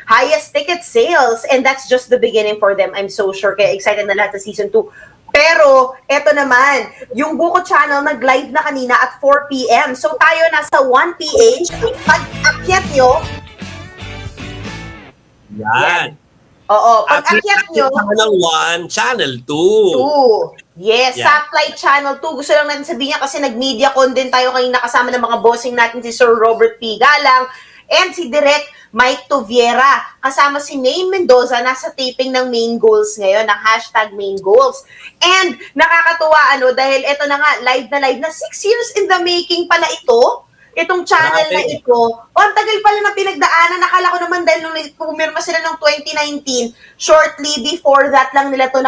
highest ticket sales. And that's just the beginning for them. I'm so sure. Kaya excited na lahat sa season 2. Pero, eto naman, yung Buko Channel nag-live na kanina at 4 p.m. So, tayo nasa 1 PH. Pag-akyat nyo. Yan. Oo, pag-akyat nyo. Channel 1, Channel 2. 2. Yes, Satellite Channel 2. Gusto lang natin sabihin niya kasi nag-media con din tayo kanina kasama ng mga bossing natin si Sir Robert P. Galang and si Direk Mike Toviera. Kasama si May Mendoza, nasa taping ng Main Goals ngayon, ng hashtag Main Goals. And nakakatuwa, dahil ito na nga, live na 6 years in the making pala itong channel na ito. Ang tagal pala na pinagdaanan. Nakala ko naman dahil nung pumirma sila ng 2019, shortly before that lang nila to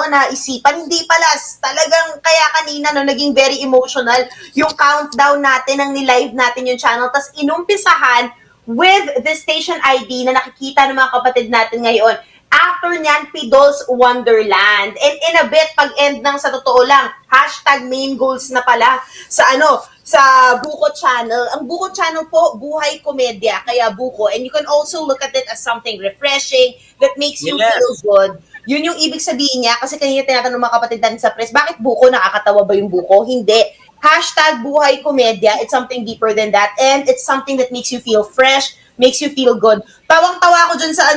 naisipan. Hindi pala. Talagang kaya kanina naging very emotional yung countdown natin, ang ni-live natin yung channel. Tapos inumpisahan with the station ID na nakikita ng mga kapatid natin ngayon. After nyan, Pidol's Wonderland. And in a bit, pag-end ng sa totoo lang, hashtag Main Goals na pala sa Buko Channel. Ang Buko Channel po, buhay komedya, kaya Buko. And you can also look at it as something refreshing that makes you feel good. Yun yung ibig sabihin niya, kasi kanina tinatanong ng mga kapatid natin sa press, bakit Buko? Nakakatawa ba yung Buko? Hindi. Hashtag buhay komedya, it's something deeper than that. And it's something that makes you feel fresh, makes you feel good. Tawang-tawa ako dyan sa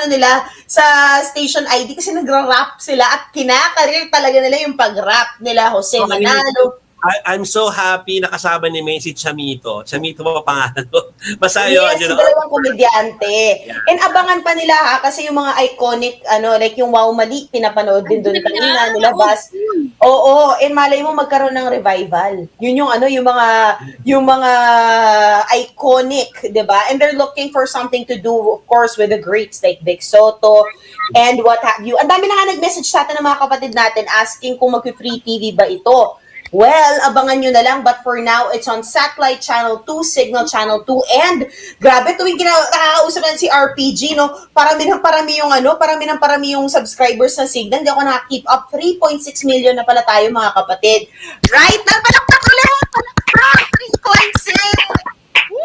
sa station ID kasi nagra-rap sila at kinakarir talaga nila yung pag-rap nila, Jose Manalo. I'm so happy na kasama ni May si Chamito. Chamito ba pangalan mo? Basta yun. Yes, dalawang komedyante. Yeah. And abangan pa nila kasi yung mga iconic, like yung Wow Mali, pinapanood din doon kanina, nilabas. Oo, and malay mo magkaroon ng revival. Yun yung mga iconic, di ba? And they're looking for something to do, of course, with the greats like Vic Soto and what have you. Ang dami na nga nag-message sa atin ng mga kapatid natin asking kung mag-free TV ba ito. Well, abangan nyo na lang, but for now, it's on Satellite Channel 2, Signal Channel 2, and grabe, tuwing nakakausap na si RPG, parami ng parami yung subscribers ng Signal, hindi ako naka-keep up, 3.6 million na pala tayo, mga kapatid. Right na, palakpak ulit! Palakpak! 3.6! Woo!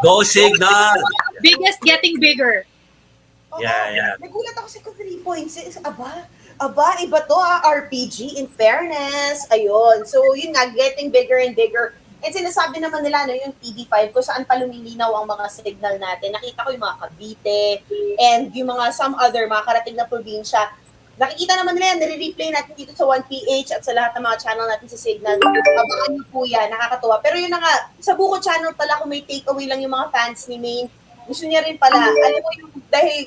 Go Signal! Biggest getting bigger. Yeah. Nagulat ako sa 3.6, Aba, iba to RPG, in fairness. Ayun. So, yun nga, getting bigger and bigger. And sinasabi naman nila, yung TV5, kung saan pa lumilinaw ang mga signal natin. Nakita ko yung mga Cavite, and yung mga some other, mga karating na probinsya. Nakikita naman nila yan, nire-replay natin dito sa 1PH at sa lahat ng mga channel natin sa Signal. Abangan niyo po yan, nakakatuwa. Pero yun na nga, sa Buko Channel pala, kung may takeaway lang yung mga fans ni Maine, gusto niya rin pala, alam mo yung,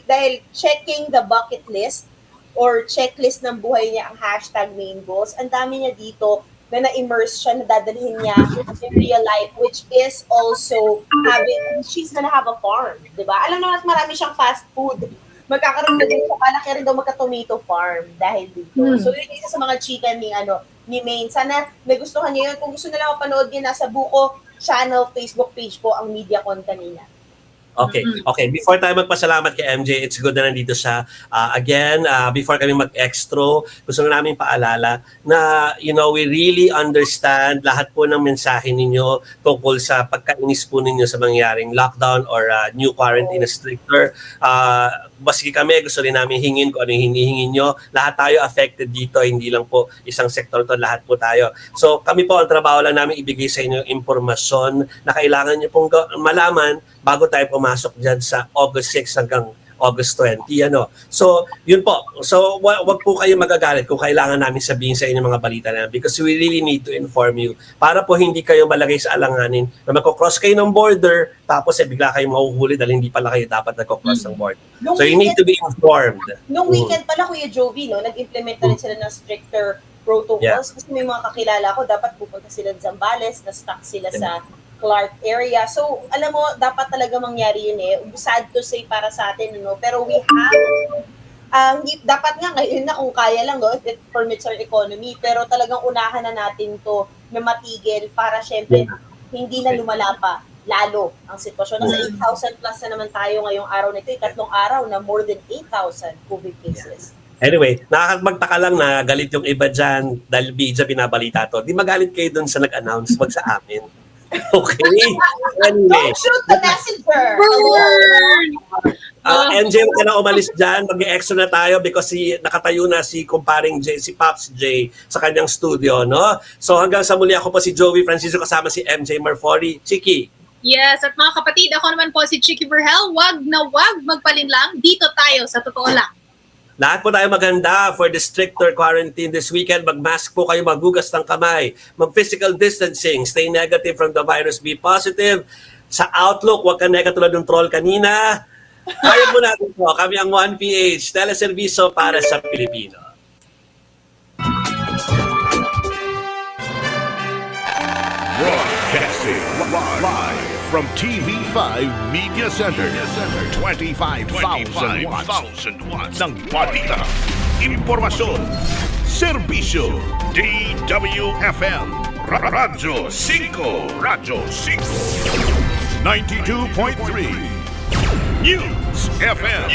dahil checking the bucket list, or checklist ng buhay niya ang hashtag Main Goals. Ang dami niya dito na na-immerse siya, na dadalhin niya in real life, which is also she's gonna have a farm, di ba? Alam naman, marami siyang fast food. Magkakaroon na din siya, palaki rin daw magka-tomato farm dahil dito. So, yun isa sa mga chika ni Main. Sana nagustuhan niyo yun. Kung gusto nila mapanood niya, nasa Buko Channel Facebook page po ang media content niya. Okay. Before tayo magpasalamat kay MJ, it's good na nandito siya. Again, before kami mag-extro, gusto namin paalala na, we really understand lahat po ng mensahe ninyo tungkol sa pagkainis po ninyo sa mangyaring lockdown or new quarantine stricter. Baski kami, gusto rin namin hingin kung ano yung hinihingin nyo. Lahat tayo affected dito, hindi lang po isang sektor to, lahat po tayo. So kami po, ang trabaho lang namin ibigay sa inyo impormasyon na kailangan nyo pong malaman bago tayo pumasok dyan sa August 6 hanggang August 20. Ano. So, yun po. So, wag po kayo magagalit kung kailangan namin sabihin sa inyo mga balita na yan because we really need to inform you para po hindi kayo malagay sa alanganin na magkocross kayo ng border tapos bigla kayo mahuhuli dahil hindi pala kayo dapat nagkocross ng border. So, you need to be informed. Nung weekend pala, Kuya Jovi, no, nag-implement na rin sila ng stricter protocols kasi may mga kakilala ko, dapat pupunta sila sa Zambales, na-stuck sila sa Clark area. So, alam mo, dapat talaga mangyari yun eh. Sad to say para sa atin, no? Pero we have, dapat nga ngayon na kung kaya lang, no? If it permits our economy. Pero talagang unahan na natin to na matigil para syempre hindi na lumala pa lalo ang sitwasyon. Nasa 8,000 plus na naman tayo ngayong araw na ito. 3 araw na more than 8,000 COVID cases. Anyway, nakakagmagtaka lang na galit yung iba dyan dahil bidya binabalita to. Di magalit kayo dun sa nag-announce, wag sa amin. Okay? Anyway. Don't shoot the messenger! MJ, huwag ka na umalis dyan. Mag-extra na tayo because nakatayo na si kumparing J, si Pops J sa kanyang studio, no? So hanggang sa muli, ako po si Joey Francisco kasama si MJ Marfori. Chiki. Yes, at mga kapatid, ako naman po si Chicky Verhel. Wag na wag magpalinlang. Dito tayo sa totoo lang. Lahat po tayo maganda for the stricter quarantine this weekend. Mag-mask po kayo, maghugas ng kamay, mag-physical distancing, stay negative from the virus, be positive. Sa Outlook, huwag ka tulad ng troll kanina. Kaya po natin po, kami ang 1PH, teleserviso para sa Pilipino. Broadcasting live from TV5 Media Center. 25,000 watts ng balita, impormasyon, serbisyo, DWFM, Radyo 5, 92.3, News FM.